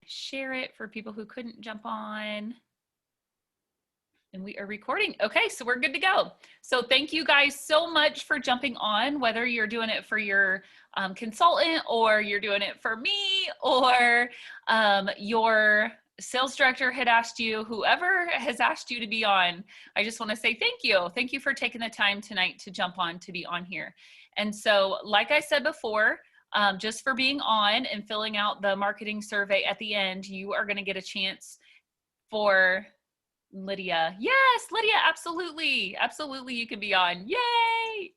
share it for people who couldn't jump on. And we are recording. Okay, so we're good to go. So thank you guys so much for jumping on, whether you're doing it for your consultant or you're doing it for me or your sales director had asked you, whoever has asked you to be on. I just want to say thank you. Thank you for taking the time tonight to jump on, to be on here. And so, like I said before, just for being on and filling out the marketing survey at the end, you are going to get a chance for Lydia. Yes, Lydia, absolutely. Absolutely, you can be on. Yay!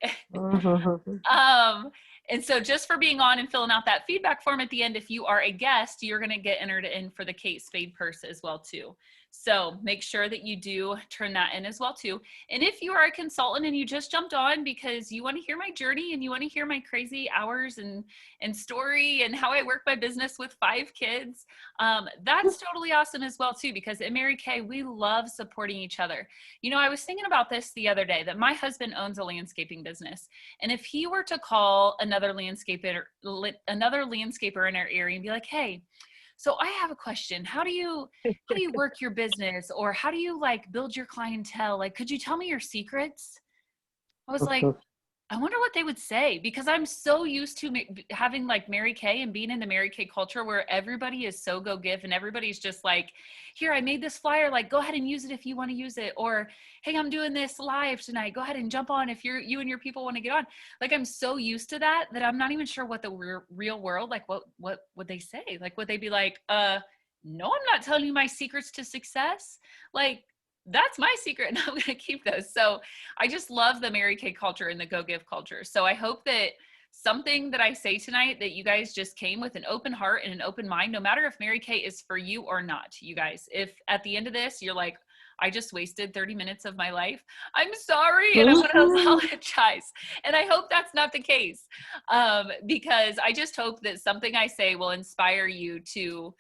And so just for being on and filling out that feedback form at the end, if you are a guest, you're going to get entered in for the Kate Spade purse as well too. So make sure that you do turn that in as well too. And if you are a consultant and you just jumped on because you want to hear my journey and you want to hear my crazy hours and story and how I work my business with 5 kids, that's totally awesome as well too, because at Mary Kay, we love supporting each other. You know, I was thinking about this the other day, that my husband owns a landscaping business. And if he were to call another landscaper in our area and be like, hey, so I have a question. How do you work your business, or how do you like build your clientele? Like, could you tell me your secrets? I was like, I wonder what they would say, because I'm so used to having like Mary Kay and being in the Mary Kay culture where everybody is so go give and everybody's just like, here, I made this flyer, like go ahead and use it if you want to use it. Or, hey, I'm doing this live tonight. Go ahead and jump on if you and your people want to get on. Like, I'm so used to that I'm not even sure what the real world, like what would they say? Like, would they be like, no, I'm not telling you my secrets to success. Like, that's my secret and I'm going to keep those. So I just love the Mary Kay culture and the go give culture. So I hope that something that I say tonight, that you guys just came with an open heart and an open mind, no matter if Mary Kay is for you or not. You guys, if at the end of this, you're like, I just wasted 30 minutes of my life, I'm sorry. And I want to apologize. And I hope that's not the case, because I just hope that something I say will inspire you to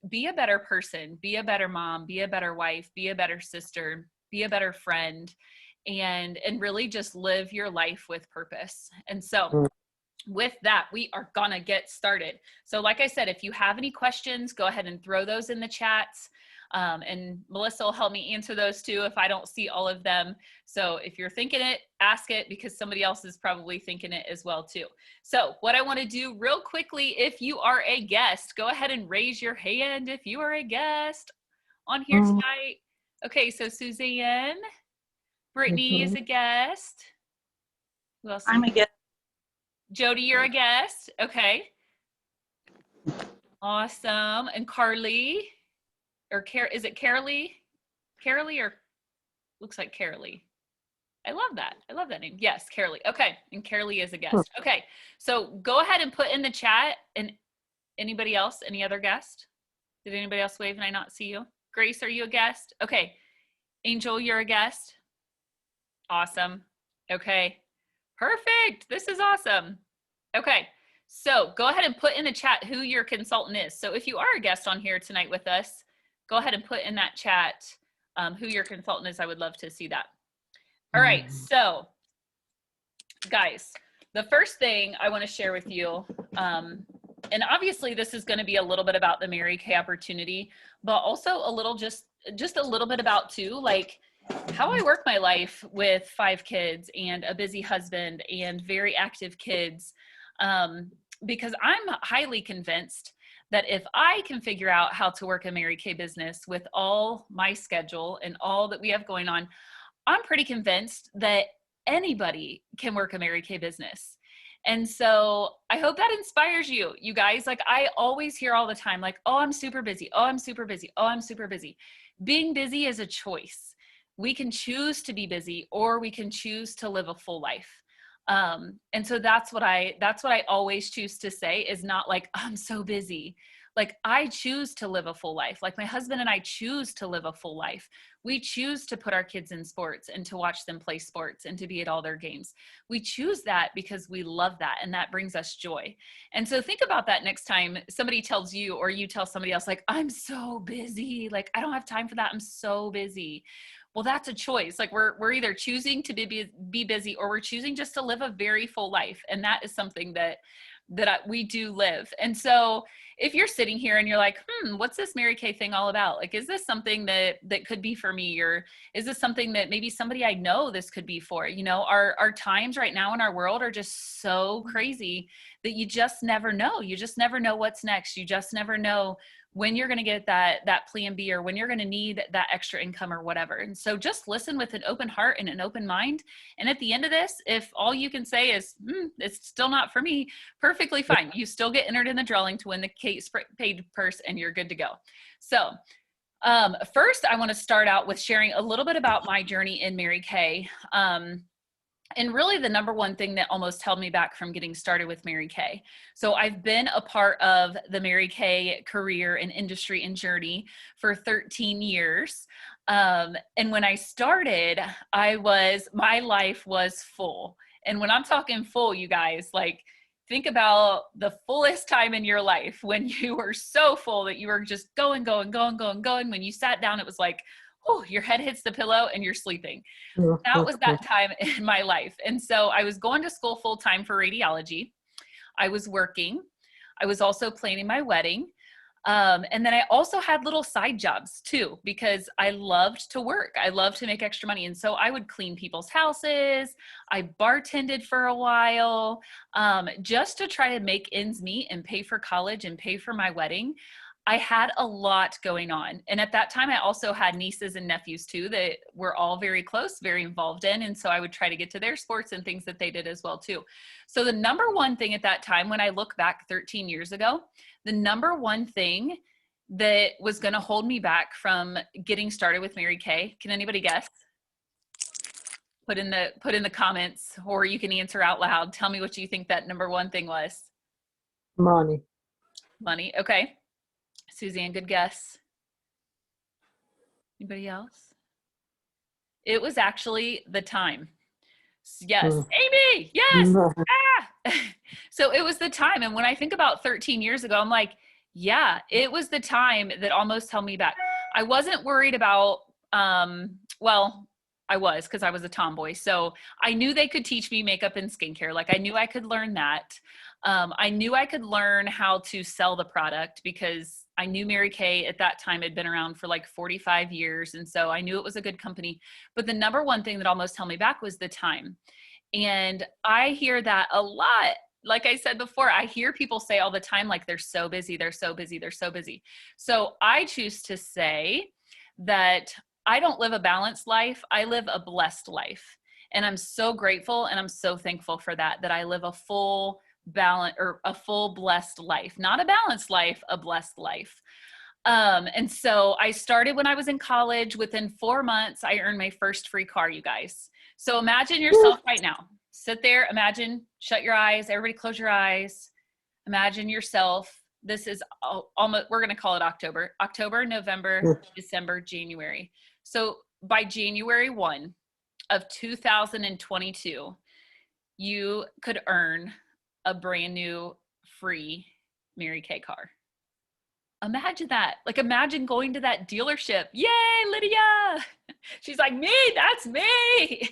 be a better person, be a better mom, be a better wife, be a better sister, be a better friend, and really just live your life with purpose. And so with that, we are gonna get started. So like I said, if you have any questions, go ahead and throw those in the chats. And Melissa will help me answer those too if I don't see all of them. So if you're thinking it, ask it, because somebody else is probably thinking it as well too. So what I want to do real quickly, if you are a guest, go ahead and raise your hand if you are a guest on here tonight. Okay, so Suzanne, Brittany is a guest. Who else? I'm a guest. Jody, you're a guest. Okay. Awesome. And Carly. Or is it Carolee? Carolee, or looks like Carolee. I love that. I love that name. Yes, Carolee. Okay, and Carolee is a guest. Okay, so go ahead and put in the chat. And anybody else? Any other guest? Did anybody else wave and I not see you? Grace, are you a guest? Okay. Angel, you're a guest. Awesome. Okay. Perfect. This is awesome. Okay. So go ahead and put in the chat who your consultant is. So if you are a guest on here tonight with us, go ahead and put in that chat who your consultant is. I would love to see that. All right, so guys, the first thing I want to share with you, and obviously this is going to be a little bit about the Mary Kay opportunity, but also a little just a little bit about too, like how I work my life with 5 kids and a busy husband and very active kids, because I'm highly convinced that if I can figure out how to work a Mary Kay business with all my schedule and all that we have going on, I'm pretty convinced that anybody can work a Mary Kay business. And so I hope that inspires you, you guys. Like, I always hear all the time, like, oh, I'm super busy. Oh, I'm super busy. Oh, I'm super busy. Being busy is a choice. We can choose to be busy, or we can choose to live a full life. And so that's what I always choose to say, is not like, I'm so busy. Like, I choose to live a full life. Like, my husband and I choose to live a full life. We choose to put our kids in sports and to watch them play sports and to be at all their games. We choose that because we love that, and that brings us joy. And so think about that next time somebody tells you, or you tell somebody else, like, I'm so busy. Like, I don't have time for that. I'm so busy. Well, that's a choice. Like, we're either choosing to be busy, or we're choosing just to live a very full life. And that is something that we do live. And so if you're sitting here and you're like, what's this Mary Kay thing all about? Like, is this something that could be for me? Or is this something that maybe somebody I know this could be for? You know, our times right now in our world are just so crazy that you just never know. You just never know what's next. You just never know when you're going to get that plan B, or when you're going to need that extra income or whatever. And so just listen with an open heart and an open mind. And at the end of this, if all you can say is, it's still not for me, perfectly fine. You still get entered in the drawing to win the Kate Spade purse, and you're good to go. So first, I want to start out with sharing a little bit about my journey in Mary Kay. And really the number one thing that almost held me back from getting started with Mary Kay. So I've been a part of the Mary Kay career and industry and journey for 13 years. And when I started, my life was full. And when I'm talking full, you guys, like, think about the fullest time in your life when you were so full that you were just going. When you sat down, it was like, oh, your head hits the pillow and you're sleeping. That was that time in my life. And so I was going to school full time for radiology. I was working. I was also planning my wedding. And then I also had little side jobs too, because I loved to work. I loved to make extra money. And so I would clean people's houses. I bartended for a while, just to try to make ends meet and pay for college and pay for my wedding. I had a lot going on. And at that time, I also had nieces and nephews too, that were all very close, very involved in. And so I would try to get to their sports and things that they did as well too. So the number one thing at that time, when I look back 13 years ago, the number one thing that was going to hold me back from getting started with Mary Kay, can anybody guess? Put in the comments, or you can answer out loud. Tell me what you think that number one thing was. Money. Money. Okay. Suzanne, good guess. Anybody else? It was actually the time. Yes. Amy, yes. So it was the time. And when I think about 13 years ago, I'm like, yeah, it was the time that almost held me back. I wasn't worried about, well, I was, because I was a tomboy. So I knew they could teach me makeup and skincare. Like, I knew I could learn that. I knew I could learn how to sell the product, because I knew Mary Kay at that time had been around for like 45 years. And so I knew it was a good company. But the number one thing that almost held me back was the time. And I hear that a lot. Like I said before, I hear people say all the time, like, they're so busy, they're so busy, they're so busy. So I choose to say that I don't live a balanced life. I live a blessed life. And I'm so grateful and I'm so thankful for that I live a full blessed life, not a balanced life, a blessed life. And so I started when I was in college. Within 4 months, I earned my first free car, you guys. So imagine yourself right now. Sit there, imagine, shut your eyes, everybody close your eyes. Imagine yourself. This is almost, we're going to call it October, November, December, January. So by January 1 of 2022, you could earn a brand new free Mary Kay car. Imagine that. Like, imagine going to that dealership. Yay, Lydia. She's like, me, that's me.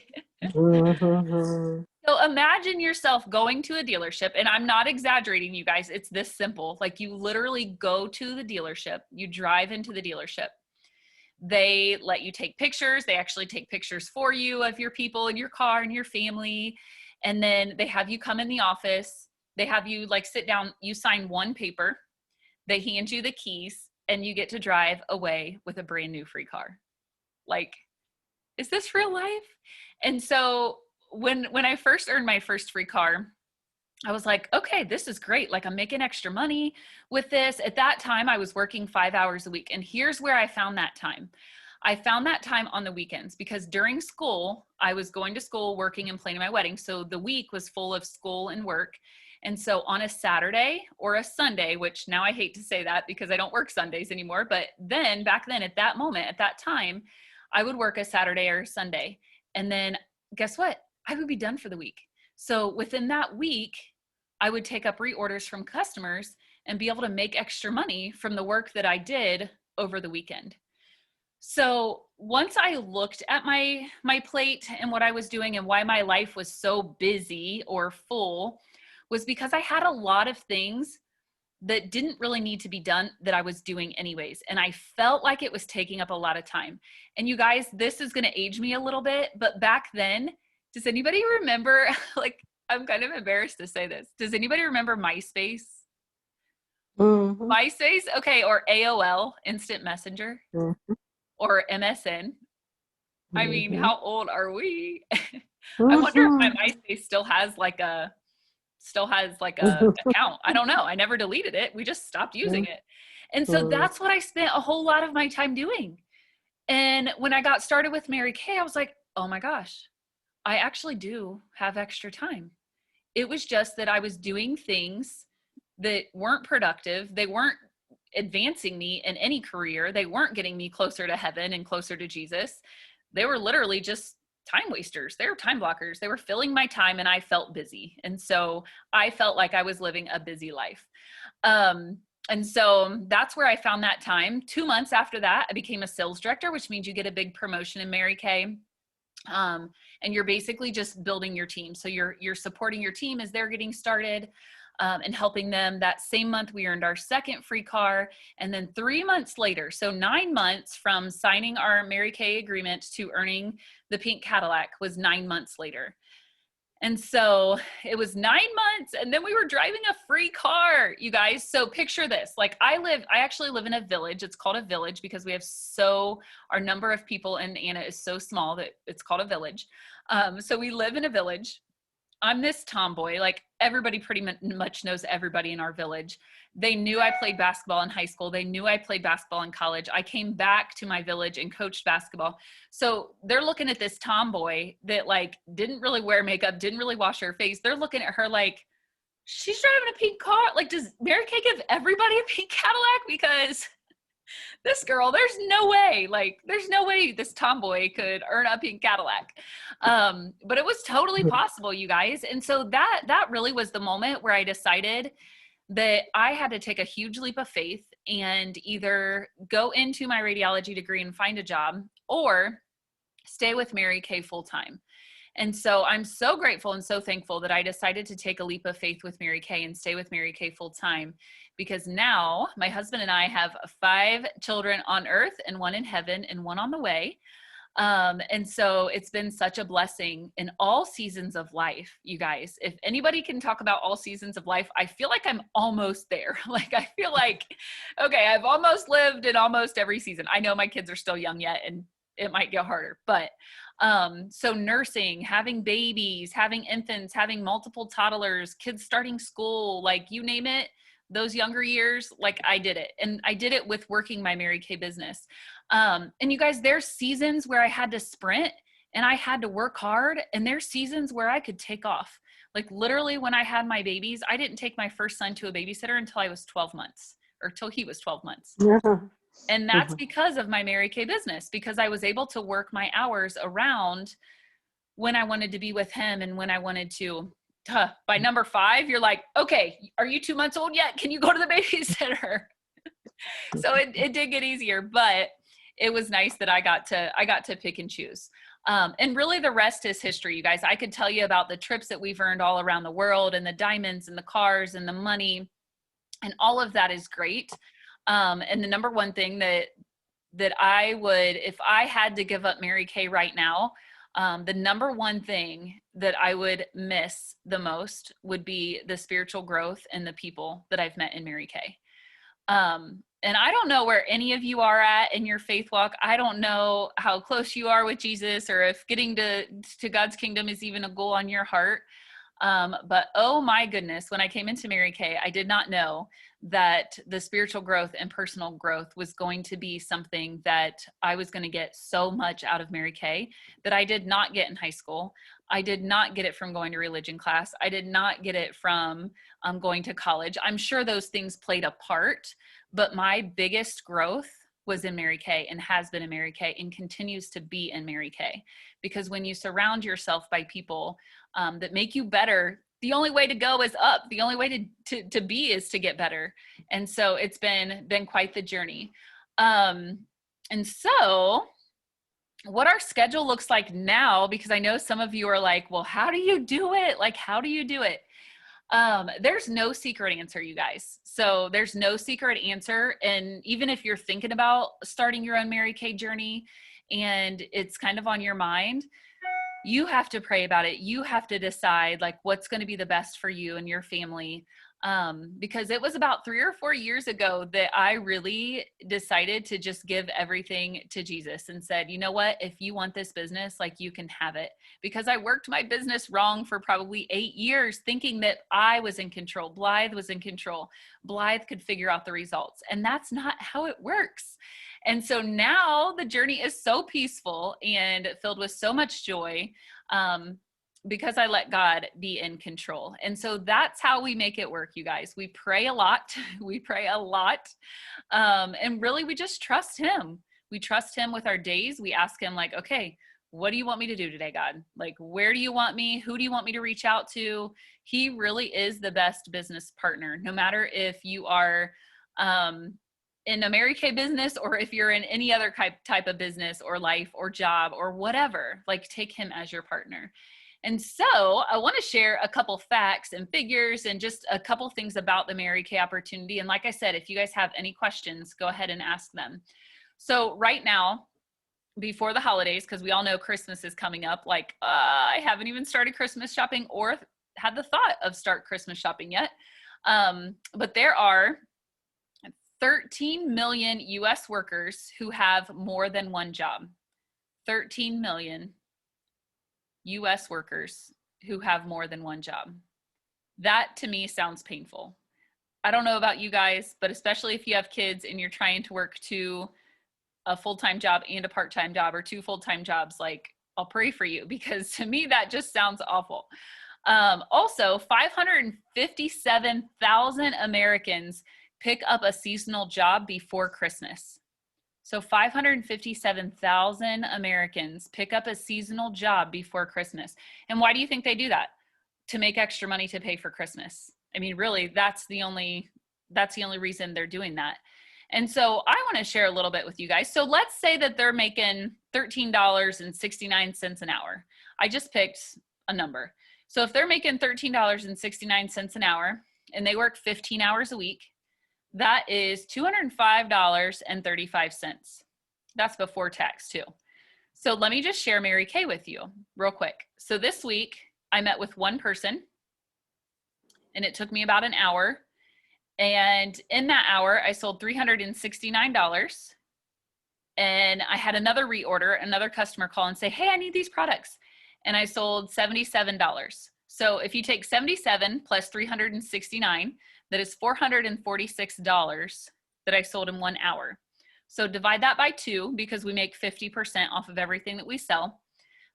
So imagine yourself going to a dealership, and I'm not exaggerating, you guys. It's this simple. Like, you literally go to the dealership, you drive into the dealership. They let you take pictures. They actually take pictures for you of your people in your car and your family. And then they have you come in the office. They have you like sit down, you sign one paper, they hand you the keys, and you get to drive away with a brand new free car. Like, is this real life? And so when I first earned my first free car, I was like, okay, this is great. Like, I'm making extra money with this. At that time, I was working 5 hours a week. And here's where I found that time. I found that time on the weekends, because during school, I was going to school, working, and planning my wedding. So the week was full of school and work. And so on a Saturday or a Sunday, which now I hate to say that because I don't work Sundays anymore, but then back then at that moment, at that time, I would work a Saturday or a Sunday. And then guess what? I would be done for the week. So within that week, I would take up reorders from customers and be able to make extra money from the work that I did over the weekend. So once I looked at my plate and what I was doing and why my life was so busy or full, was because I had a lot of things that didn't really need to be done that I was doing anyways. And I felt like it was taking up a lot of time. And you guys, this is going to age me a little bit, but back then, does anybody remember, like, I'm kind of embarrassed to say this. Does anybody remember MySpace? Mm-hmm. MySpace? Okay. Or AOL, Instant Messenger, Mm-hmm. or MSN. I mean, Mm-hmm. how old are we? I wonder if my Mm-hmm. MySpace still has like a account. I don't know. I never deleted it. We just stopped using it. And so that's what I spent a whole lot of my time doing. And when I got started with Mary Kay, I was like, oh my gosh, I actually do have extra time. It was just that I was doing things that weren't productive. They weren't advancing me in any career. They weren't getting me closer to heaven and closer to Jesus. They were literally just time wasters. They were time blockers. They were filling my time, and I felt busy. And so I felt like I was living a busy life. And so that's where I found that time. 2 months after that, I became a sales director, which means you get a big promotion in Mary Kay. And you're basically just building your team. So you're supporting your team as they're getting started, and helping them. That same month, we earned our second free car. And then 3 months later, so 9 months from signing our Mary Kay agreement to earning the pink Cadillac was 9 months later. And so it was 9 months, and then we were driving a free car, you guys. So picture this. Like, I actually live in a village. It's called a village because our number of people in Anna is so small that it's called a village. So we live in a village. I'm this tomboy. Like, everybody pretty much knows everybody in our village. They knew I played basketball in high school. They knew I played basketball in college. I came back to my village and coached basketball. So they're looking at this tomboy that, like, didn't really wear makeup, didn't really wash her face. They're looking at her like, she's driving a pink car. Like, does Mary Kay give everybody a pink Cadillac? Because this girl, there's no way this tomboy could earn a pink Cadillac. But it was totally possible, you guys. And so that really was the moment where I decided that I had to take a huge leap of faith and either go into my radiology degree and find a job, or stay with Mary Kay full time. And so I'm so grateful and so thankful that I decided to take a leap of faith with Mary Kay and stay with Mary Kay full time, because now my husband and I have 5 children on earth and 1 in heaven and 1 on the way. And so it's been such a blessing in all seasons of life, you guys. If anybody can talk about all seasons of life, I feel like I'm almost there. Like, I feel like, okay, I've almost lived in almost every season. I know my kids are still young yet, and it might get harder, but so nursing, having babies, having infants, having multiple toddlers, kids starting school, like, you name it, those younger years, like, I did it. And I did it with working my Mary Kay business. And you guys, there's seasons where I had to sprint and I had to work hard, and there's seasons where I could take off. Like, literally, when I had my babies, I didn't take my first son to a babysitter until I was 12 months, or till he was 12 months. And that's because of my Mary Kay business, because I was able to work my hours around when I wanted to be with him and when I wanted to. By number 5, you're like, okay, are you 2 months old yet? Can you go to the babysitter? So it did get easier, but it was nice that I got to pick and choose. And really, the rest is history, you guys. I could tell you about the trips that we've earned all around the world, and the diamonds and the cars and the money, and all of that is great. And the number one thing that I would, if I had to give up Mary Kay right now, the number one thing that I would miss the most would be the spiritual growth and the people that I've met in Mary Kay. And I don't know where any of you are at in your faith walk. I don't know how close you are with Jesus, or if getting to God's kingdom is even a goal on your heart. But oh my goodness, when I came into Mary Kay, I did not know that the spiritual growth and personal growth was going to be something that I was going to get so much out of Mary Kay that I did not get in high school. I did not get it from going to religion class. I did not get it from going to college. I'm sure those things played a part, but my biggest growth was in Mary Kay, and has been in Mary Kay, and continues to be in Mary Kay. Because when you surround yourself by people that make you better, the only way to go is up. The only way to be is to get better. And so it's been quite the journey. And so what our schedule looks like now, because I know some of you are like, well, how do you do it? Like, how do you do it? There's no secret answer, you guys. So there's no secret answer. And even if you're thinking about starting your own Mary Kay journey and it's kind of on your mind, you have to pray about it. You have to decide like what's going to be the best for you and your family. Because it was about 3 or 4 years ago that I really decided to just give everything to Jesus and said, you know what, if you want this business, like you can have it. Because I worked my business wrong for probably 8 years, thinking that I was in control. Blythe was in control. Blythe could figure out the results. And that's not how it works. And so now the journey is so peaceful and filled with so much joy. Because I let God be in control. And so that's how we make it work, you guys. We pray a lot. We pray a lot. And really, we just trust him. We trust him with our days. We ask him like, okay, what do you want me to do today, God? Like, where do you want me? Who do you want me to reach out to? He really is the best business partner, no matter if you are in a Mary Kay business or if you're in any other type of business or life or job or whatever, like take him as your partner. And so I want to share a couple facts and figures and just a couple things about the Mary Kay opportunity. And like I said, if you guys have any questions, go ahead and ask them. So right now, before the holidays, because we all know Christmas is coming up, like I haven't even started Christmas shopping or had the thought of start Christmas shopping yet. But there are 13 million US workers who have more than one job. 13 million US workers who have more than one job. That to me sounds painful. I don't know about you guys, but especially if you have kids and you're trying to work a full-time job and a part-time job or 2 full-time jobs, like I'll pray for you because to me that just sounds awful. Also, 557,000 Americans pick up a seasonal job before Christmas. So 557,000 Americans pick up a seasonal job before Christmas. And why do you think they do that? To make extra money to pay for Christmas. I mean, really, that's the only reason they're doing that. And so I want to share a little bit with you guys. So let's say that they're making $13.69 an hour. I just picked a number. So if they're making $13.69 an hour and they work 15 hours a week, that is $205.35. That's before tax too. So let me just share Mary Kay with you real quick. So this week I met with one person and it took me about an hour. And in that hour I sold $369. And I had another reorder, another customer call and say, hey, I need these products. And I sold $77. So if you take 77 plus 369, that is $446 that I sold in 1 hour. So divide that by 2 because we make 50% off of everything that we sell.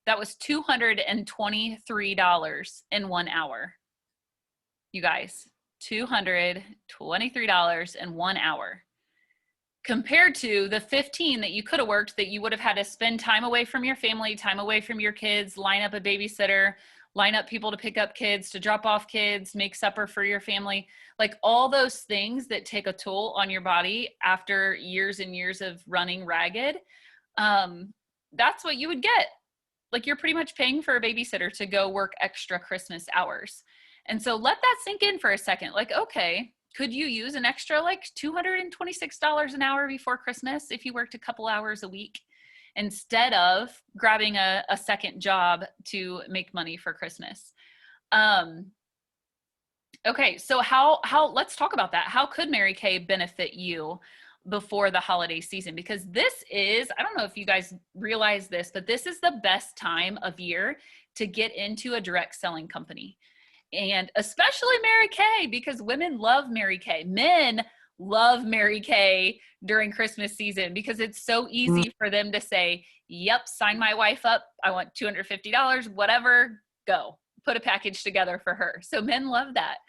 That was $223 in 1 hour. You guys, $223 in 1 hour. Compared to the 15 that you could have worked that you would have had to spend time away from your family, time away from your kids, line up a babysitter, line up people to pick up kids, to drop off kids, make supper for your family, like all those things that take a toll on your body after years and years of running ragged. That's what you would get. Like you're pretty much paying for a babysitter to go work extra Christmas hours. And so let that sink in for a second. Like, okay, could you use an extra like $226 an hour before Christmas if you worked a couple hours a week instead of grabbing a second job to make money for Christmas? Okay, so how let's talk about that. How could Mary Kay benefit you before the holiday season? Because this is, I don't know if you guys realize this, but this is the best time of year to get into a direct selling company. And especially Mary Kay, because women love Mary Kay. Men love Mary Kay during Christmas season because it's so easy for them to say, yep, sign my wife up. I want $250, whatever, go. Put a package together for her. So men love that.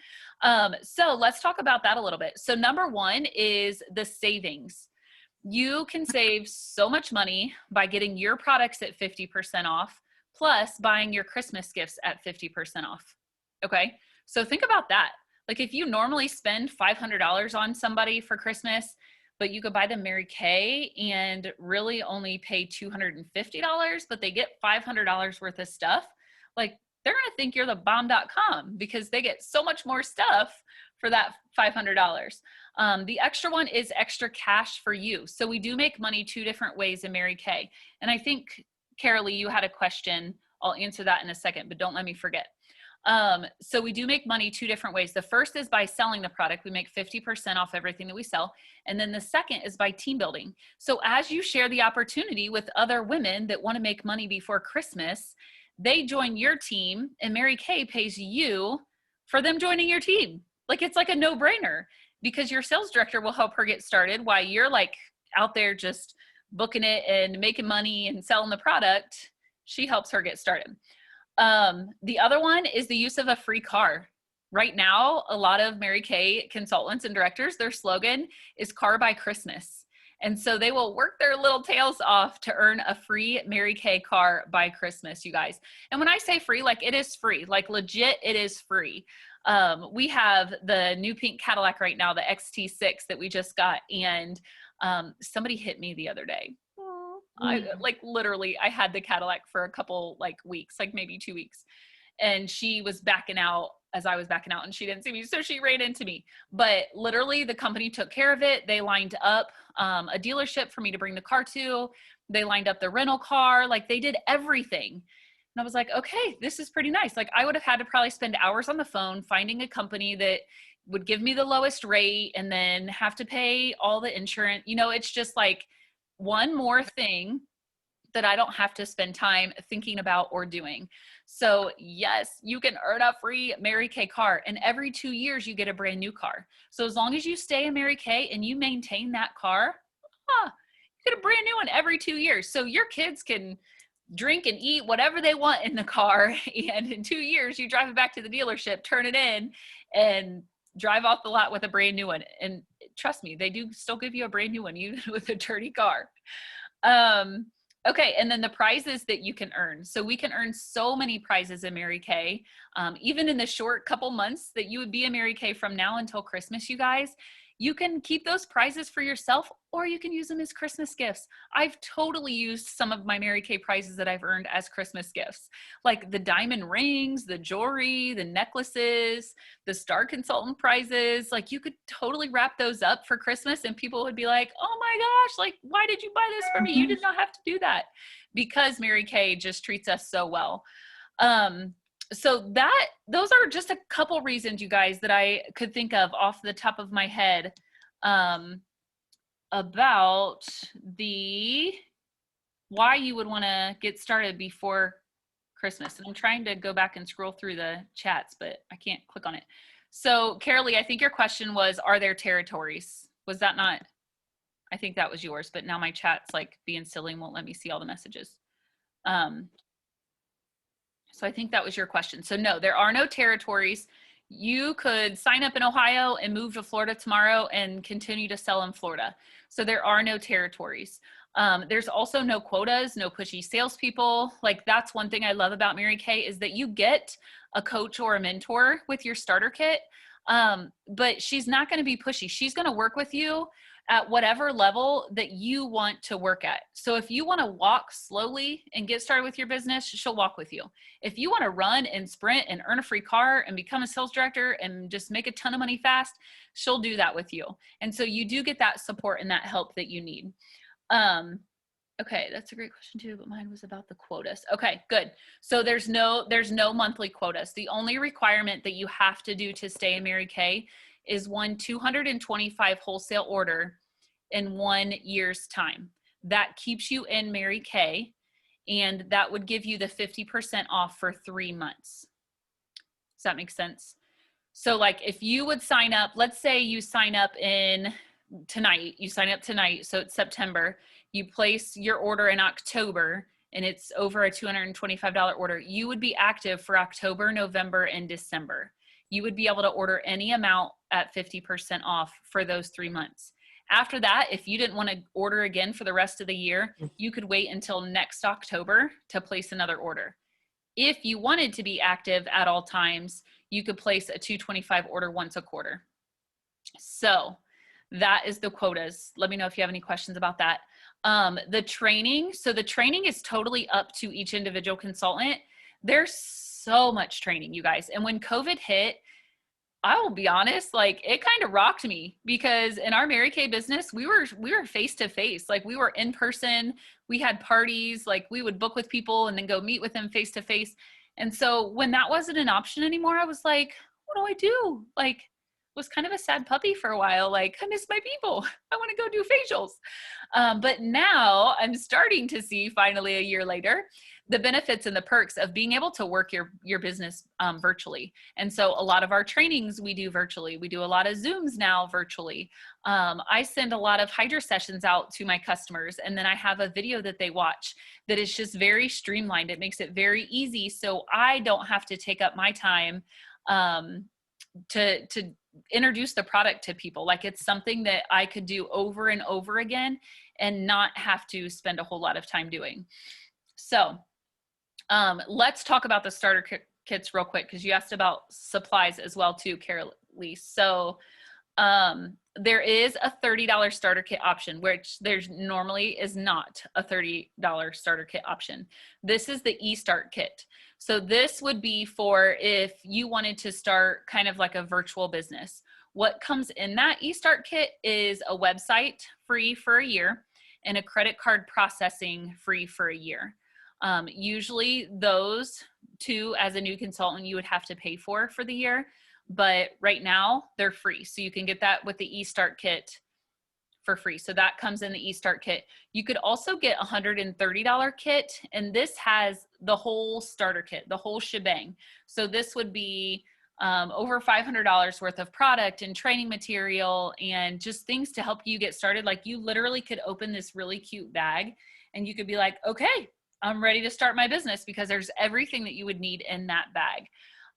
So let's talk about that a little bit. So number one is the savings. You can save so much money by getting your products at 50% off, plus buying your Christmas gifts at 50% off. Okay. So think about that. Like if you normally spend $500 on somebody for Christmas, but you could buy them Mary Kay and really only pay $250, but they get $500 worth of stuff. Like they're going to think you're the bomb.com because they get so much more stuff for that $500. The extra one is extra cash for you. So we do make money 2 different ways in Mary Kay. And I think, Carolee, you had a question. I'll answer that in a second, but don't let me forget. So we do make money 2 different ways. The first is by selling the product. We make 50% off everything that we sell. And then the second is by team building. So as you share the opportunity with other women that want to make money before Christmas, they join your team and Mary Kay pays you for them joining your team. Like, it's like a no-brainer because your sales director will help her get started while you're like out there just booking it and making money and selling the product. She helps her get started. The other one is the use of a free car. Right now, a lot of Mary Kay consultants and directors, their slogan is car by Christmas. And so they will work their little tails off to earn a free Mary Kay car by Christmas, you guys. And when I say free, like, it is free, like legit, it is free. We have the new pink Cadillac right now, the XT6 that we just got. And somebody hit me the other day. I like literally, I had the Cadillac for a couple like weeks, like maybe 2 weeks. And she was backing out as I was backing out and she didn't see me. So she ran into me, but literally the company took care of it. They lined up a dealership for me to bring the car to. They lined up the rental car. Like, they did everything. And I was like, okay, this is pretty nice. Like, I would have had to probably spend hours on the phone finding a company that would give me the lowest rate and then have to pay all the insurance. You know, it's just like one more thing that I don't have to spend time thinking about or doing. So yes, you can earn a free Mary Kay car, and every 2 years you get a brand new car. So as long as you stay in Mary Kay and you maintain that car, you get a brand new one every 2 years. So your kids can drink and eat whatever they want in the car. And in 2 years, you drive it back to the dealership, turn it in, and drive off the lot with a brand new one. And trust me, they do still give you a brand new one, even with a dirty car. Okay, and then the prizes that you can earn. So we can earn so many prizes in Mary Kay. Even in the short couple months that you would be in Mary Kay from now until Christmas, you guys, you can keep those prizes for yourself or you can use them as Christmas gifts. I've totally used some of my Mary Kay prizes that I've earned as Christmas gifts, like the diamond rings, the jewelry, the necklaces, the Star Consultant prizes. Like, you could totally wrap those up for Christmas and people would be like, oh my gosh, like, why did you buy this for me? You did not have to do that, because Mary Kay just treats us so well. So those are just a couple reasons, you guys, that I could think of off the top of my head about why you would want to get started before Christmas. And I'm trying to go back and scroll through the chats, but I can't click on it. So Carolee, I think your question was, are there territories? Was that not? I think that was yours, but now my chat's like being silly and won't let me see all the messages. So I think that was your question. So no, there are no territories. You could sign up in Ohio and move to Florida tomorrow and continue to sell in Florida. So there are no territories. There's also no quotas, no pushy salespeople. Like, that's one thing I love about Mary Kay is that you get a coach or a mentor with your starter kit, but she's not going to be pushy. She's going to work with you at whatever level that you want to work at. So if you want to walk slowly and get started with your business, she'll walk with you. If you want to run and sprint and earn a free car and become a sales director and just make a ton of money fast, she'll do that with you. And so you do get that support and that help that you need. Okay, that's a great question too, but mine was about the quotas. Okay, good. So there's no monthly quotas. The only requirement that you have to do to stay in Mary Kay is one 225 wholesale order in 1 year's time. That keeps you in Mary Kay, and that would give you the 50% off for 3 months. Does that make sense? So like, if you would sign up, let's say you sign up tonight, so it's September, you place your order in October, and it's over a $225 order, you would be active for October, November, and December. You would be able to order any amount at 50% off for those 3 months. After that, if you didn't want to order again for the rest of the year, you could wait until next October to place another order. If you wanted to be active at all times, you could place a 225 order once a quarter. So that is the quotas. Let me know if you have any questions about that. The training is totally up to each individual consultant. There's so much training, you guys. And when COVID hit, I will be honest, like it kind of rocked me because in our Mary Kay business, we were face to face, like we were in person. We had parties, like we would book with people and then go meet with them face to face. And so when that wasn't an option anymore, I was like, what do I do? Like, was kind of a sad puppy for a while. Like, I miss my people. I want to go do facials. But now I'm starting to see, finally a year later, the benefits and the perks of being able to work your business virtually. And so a lot of our trainings we do virtually. We do a lot of Zooms now virtually. I send a lot of Hydra sessions out to my customers, and then I have a video that they watch that is just very streamlined. It makes it very easy, so I don't have to take up my time to introduce the product to people. Like it's something that I could do over and over again and not have to spend a whole lot of time doing. So let's talk about the starter kits real quick, because you asked about supplies as well too, Carolee. So there is a $30 starter kit option, which there's normally is not a $30 starter kit option. This is the eStart kit. So this would be for if you wanted to start kind of like a virtual business. What comes in that eStart kit is a website free for a year and a credit card processing free for a year. Usually those two, as a new consultant, you would have to pay for the year, but right now they're free. So you can get that with the eStart kit for free. So that comes in the eStart kit. You could also get a $130 kit, and this has the whole starter kit, the whole shebang. So this would be over $500 worth of product and training material and just things to help you get started. Like you literally could open this really cute bag and you could be like, okay, I'm ready to start my business, because there's everything that you would need in that bag.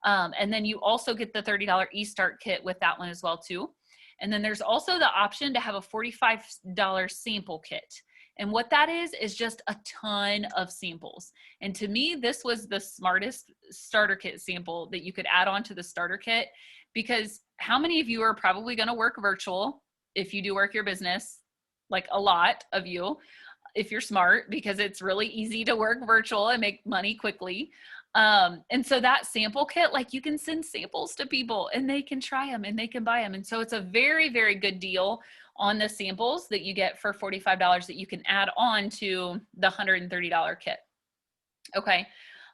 And then you also get the $30 eStart kit with that one as well too. And then there's also the option to have a $45 sample kit. And what that is just a ton of samples. And to me, this was the smartest starter kit sample that you could add on to the starter kit, because how many of you are probably going to work virtual if you do work your business? Like a lot of you, if you're smart, because it's really easy to work virtual and make money quickly. And so that sample kit, like you can send samples to people and they can try them and they can buy them. And so it's a very, very good deal on the samples that you get for $45 that you can add on to the $130 kit. Okay.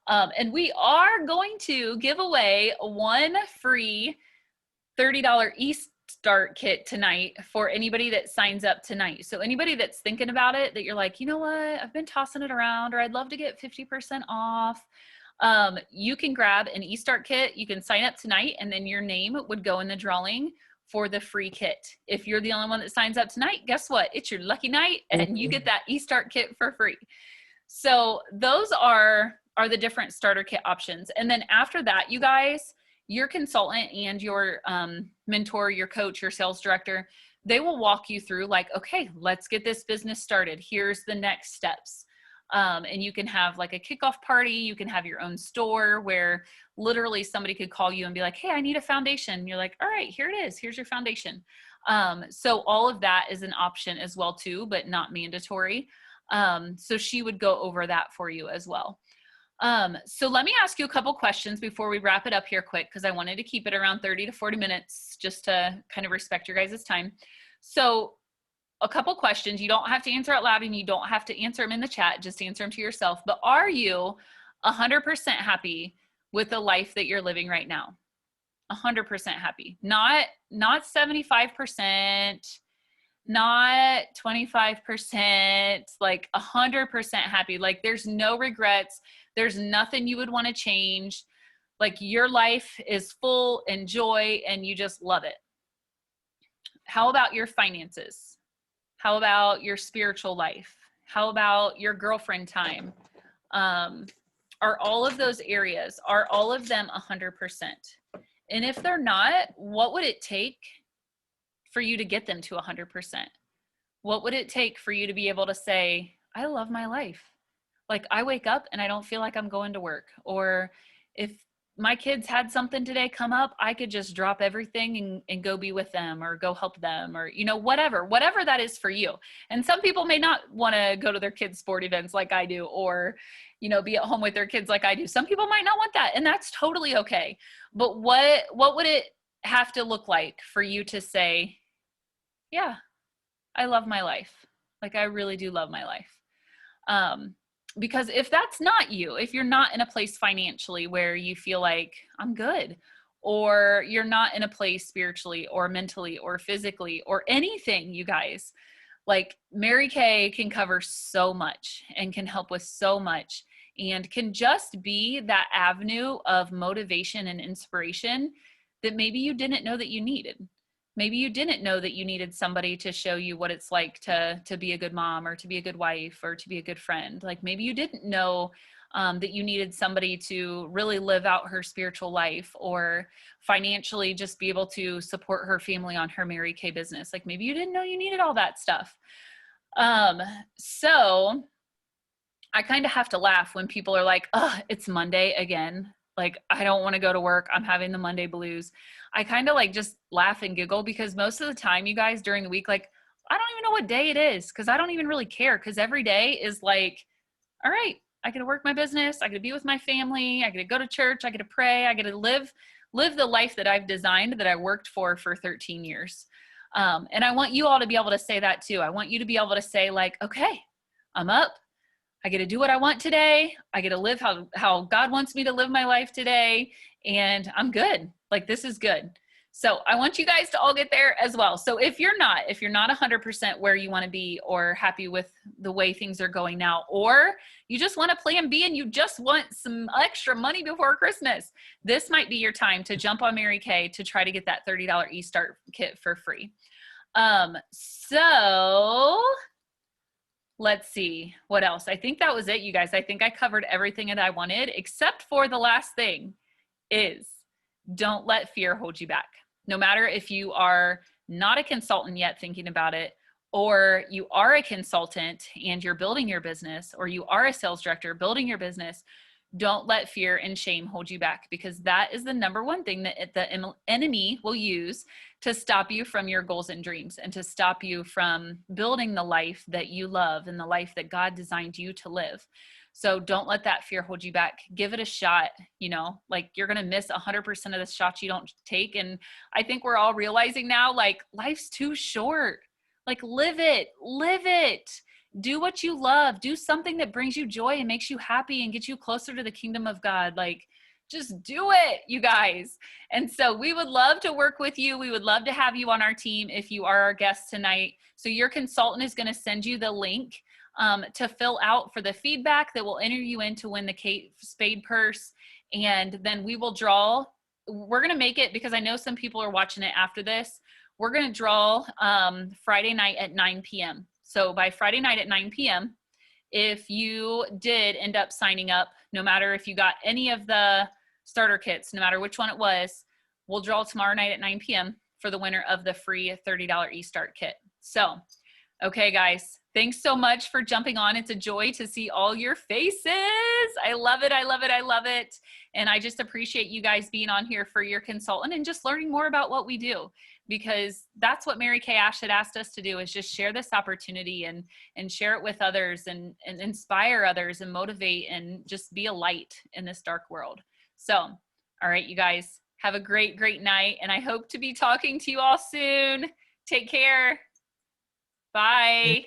And we are going to give away one free $30 eStart kit tonight for anybody that signs up tonight. So anybody that's thinking about it, that you're like, you know what, I've been tossing it around, or I'd love to get 50% off. You can grab an eStart kit. You can sign up tonight, and then your name would go in the drawing for the free kit. If you're the only one that signs up tonight, guess what? It's your lucky night, and you get that eStart kit for free. So those are the different starter kit options. And then after that, you guys, your consultant and your mentor, your coach, your sales director, they will walk you through like, okay, let's get this business started. Here's the next steps. And you can have like a kickoff party. You can have your own store where literally somebody could call you and be like, hey, I need a foundation. You're like, all right, here it is. Here's your foundation. So all of that is an option as well too, but not mandatory. So she would go over that for you as well. So let me ask you a couple questions before we wrap it up here quick, because I wanted to keep it around 30 to 40 minutes just to kind of respect your guys' time. So a couple questions. You don't have to answer out loud and you don't have to answer them in the chat. Just answer them to yourself. But are you 100% happy with the life that you're living right now? 100% happy. Not 75%, not 25%, like 100% happy. Like there's no regrets. There's nothing you would want to change. Like your life is full and joy and you just love it. How about your finances? How about your spiritual life? How about your girlfriend time? Are all of those areas, are all of them 100%? And if they're not, what would it take for you to get them to 100%? What would it take for you to be able to say, I love my life? Like I wake up and I don't feel like I'm going to work. Or if my kids had something today come up, I could just drop everything and go be with them or go help them, or, you know, whatever that is for you. And some people may not want to go to their kids' sport events like I do, or, you know, be at home with their kids like I do. Some people might not want that, and that's totally okay. But what would it have to look like for you to say, yeah, I love my life. Like, I really do love my life. Because if that's not you, if you're not in a place financially where you feel like I'm good, or you're not in a place spiritually or mentally or physically or anything, you guys, like, Mary Kay can cover so much and can help with so much, and can just be that avenue of motivation and inspiration that maybe you didn't know that you needed. Maybe you didn't know that you needed somebody to show you what it's like to be a good mom, or to be a good wife, or to be a good friend. Like, maybe you didn't know that you needed somebody to really live out her spiritual life, or financially just be able to support her family on her Mary Kay business. Like, maybe you didn't know you needed all that stuff. So I kind of have to laugh when people are like, oh, it's Monday again. Like, I don't want to go to work. I'm having the Monday blues. I kind of like just laugh and giggle, because most of the time, you guys, during the week, like, I don't even know what day it is, because I don't even really care, because every day is like, all right, I get to work my business. I get to be with my family. I get to go to church. I get to pray. I get to live the life that I've designed, that I worked for 13 years. And I want you all to be able to say that too. I want you to be able to say, like, okay, I'm up. I get to do what I want today. I get to live how God wants me to live my life today. And I'm good. Like, this is good. So I want you guys to all get there as well. So if you're not 100% where you want to be, or happy with the way things are going now, or you just want a plan B and you just want some extra money before Christmas, this might be your time to jump on Mary Kay to try to get that $30 e-start kit for free. So let's see what else. I think that was it, you guys. I think I covered everything that I wanted, except for the last thing is, don't let fear hold you back. No matter if you are not a consultant yet thinking about it, or you are a consultant and you're building your business, or you are a sales director building your business, don't let fear and shame hold you back, because that is the number one thing that the enemy will use to stop you from your goals and dreams, and to stop you from building the life that you love and the life that God designed you to live. So don't let that fear hold you back. Give it a shot. You know, like, you're going to miss 100% of the shots you don't take. And I think we're all realizing now, like, life's too short. Like, live it. Do what you love. Do something that brings you joy and makes you happy and gets you closer to the kingdom of God. Like, just do it, you guys. And so we would love to work with you. We would love to have you on our team if you are our guest tonight. So your consultant is going to send you the link to fill out for the feedback that will enter you in to win the Kate Spade purse. And then we will draw. We're going to make it, because I know some people are watching it after this. We're going to draw Friday night at 9 p.m. So by Friday night at 9 p.m., if you did end up signing up, no matter if you got any of the starter kits, no matter which one it was, we'll draw tomorrow night at 9 p.m. for the winner of the free $30 e-start kit. So, okay, guys, thanks so much for jumping on. It's a joy to see all your faces. I love it. I love it. I love it. And I just appreciate you guys being on here for your consultant and just learning more about what we do, because that's what Mary Kay Ash had asked us to do, is just share this opportunity and share it with others, and inspire others, and motivate, and just be a light in this dark world. So, all right, you guys, have a great, great night. And I hope to be talking to you all soon. Take care. Bye.